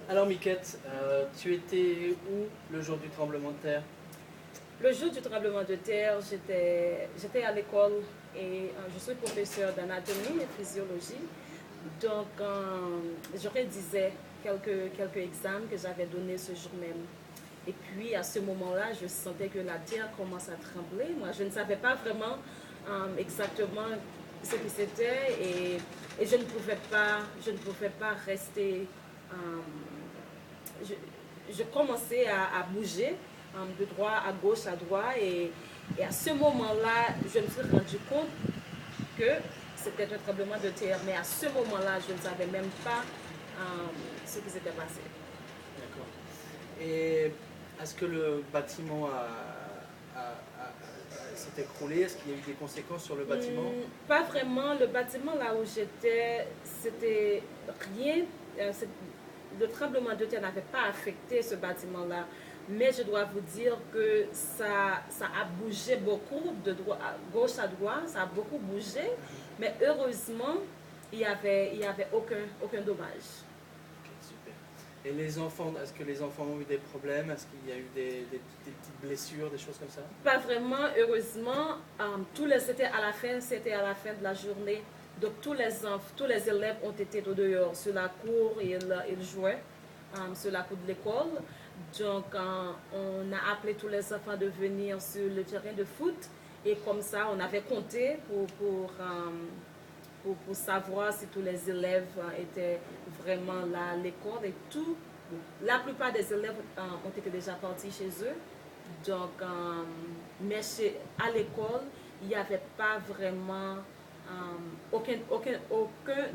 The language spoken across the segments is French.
Alors Miquette, tu étais où le jour du tremblement de terre? Le jour du tremblement de terre, j'étais à l'école et je suis professeure d'anatomie et physiologie. Donc, je rédisais quelques examens que j'avais donnés ce jour même. Et puis, à ce moment-là, je sentais que la terre commence à trembler. Moi, je ne savais pas vraiment exactement ce que c'était et je ne pouvais pas rester euh, je, je commençais à bouger de droite à gauche, à droite. Et à ce moment-là, je me suis rendu compte que c'était un tremblement de terre. Mais à ce moment-là, je ne savais même pas ce qui s'était passé. D'accord. Et est-ce que le bâtiment s'est écroulé? Est-ce qu'il y a eu des conséquences sur le bâtiment? Pas vraiment. Le bâtiment là où j'étais, c'était rien. euh, c'est- le tremblement de terre n'avait pas affecté ce bâtiment-là. Mais je dois vous dire que ça a bougé beaucoup de droite, à gauche à droite, ça a beaucoup bougé. Mais heureusement, il y avait aucun dommage. Ok, super. Et les enfants, est-ce que les enfants ont eu des problèmes? Est-ce qu'il y a eu des petites blessures, des choses comme ça? Pas vraiment, heureusement, c'était à la fin de la journée. Donc tous les élèves ont été au dehors, sur la cour, et ils jouaient sur la cour de l'école. Donc on a appelé tous les enfants de venir sur le terrain de foot. Et comme ça, on avait compté pour savoir si tous les élèves étaient vraiment là à l'école et tout. La plupart des élèves ont été déjà partis chez eux. Donc, à l'école, il n'y avait pas vraiment aucun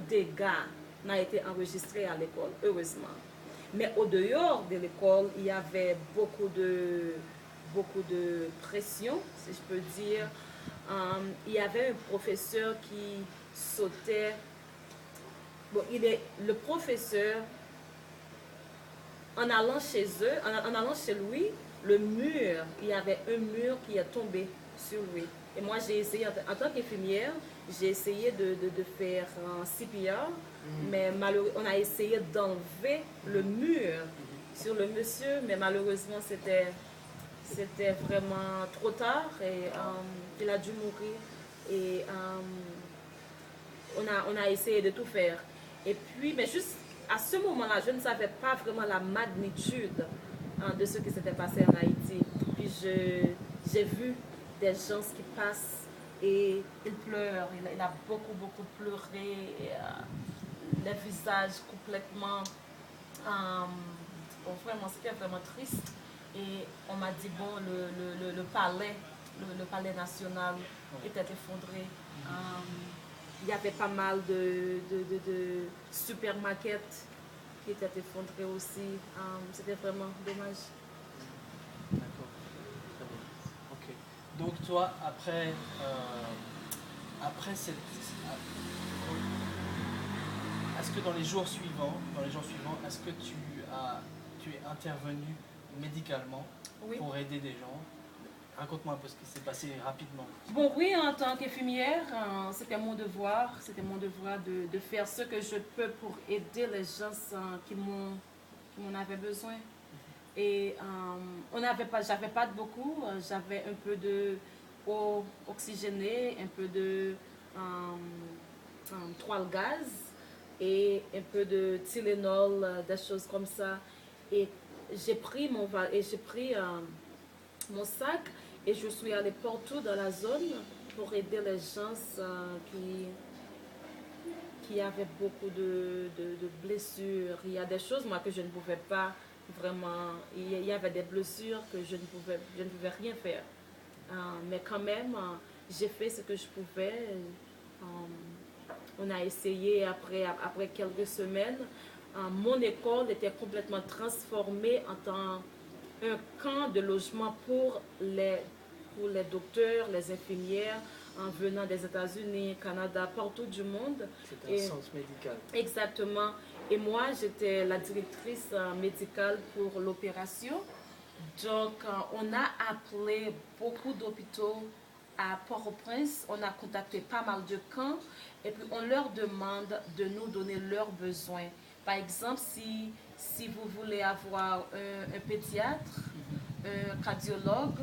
dégât n'a été enregistré à l'école, heureusement. Mais au dehors de l'école, il y avait beaucoup de pression, si je peux dire. Il y avait un professeur qui sautait. Bon, le professeur, en allant chez eux, en allant chez lui, le mur, il y avait un mur qui est tombé sur lui. Et moi, j'ai essayé, en tant qu'infirmière, j'ai essayé de faire un CPR, mais on a essayé d'enlever le mur sur le monsieur, mais malheureusement, c'était vraiment trop tard et il a dû mourir. Et on a essayé de tout faire. Et puis, mais juste à ce moment-là, je ne savais pas vraiment la magnitude de ce qui s'était passé en Haïti. Puis j'ai vu des gens qui passent et ils pleurent. Il a beaucoup pleuré. Et, les visages complètement. Bon, vraiment, c'était vraiment triste. Et on m'a dit, bon, le palais, le palais national était effondré. Il y avait pas mal de supermarkets qui étaient effondrés aussi. C'était vraiment dommage. D'accord, très bien. Ok. Donc toi, après cette, est-ce que dans les jours suivants, est-ce que tu es intervenu médicalement Oui. pour aider des gens? Raconte-moi un peu ce qui s'est passé rapidement. Bon, oui, en tant qu'infirmière, c'était mon devoir de faire ce que je peux pour aider les gens qui m'en avaient besoin. Et j'avais pas beaucoup, j'avais un peu de eau oxygénée, un peu de toile gaz et un peu de Tylenol, des choses comme ça. Et j'ai pris mon sac et je suis allée partout dans la zone pour aider les gens qui avaient beaucoup de blessures. Il y a des choses, moi, que je ne pouvais pas vraiment. Il y avait des blessures que je ne pouvais rien faire. Mais quand même, j'ai fait ce que je pouvais. On a essayé après quelques semaines. Mon école était complètement transformée en tant un camp de logement pour les docteurs, les infirmières en venant des États-Unis, Canada, partout du monde. C'est un Et centre médical. exactement. Et moi, j'étais la directrice médicale pour l'opération. Donc, on a appelé beaucoup d'hôpitaux à Port-au-Prince. On a contacté pas mal de camps et puis on leur demande de nous donner leurs besoins. Par exemple, si vous voulez avoir un pédiatre, un cardiologue,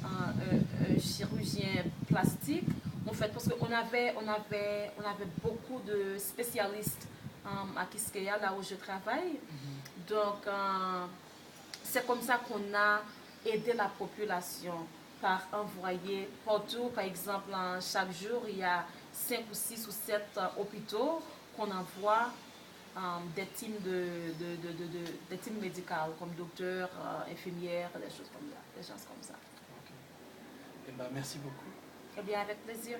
un chirurgien plastique, en fait, parce on avait beaucoup de spécialistes à Quisqueya, là où je travaille. Donc, c'est comme ça qu'on a aidé la population par envoyer partout, par exemple, chaque jour, il y a 5 ou 6 ou 7 hôpitaux qu'on envoie des teams des teams médicales comme docteurs, infirmières, des choses comme ça, des gens comme ça. Ok. Eh ben, merci beaucoup. Eh bien, avec plaisir.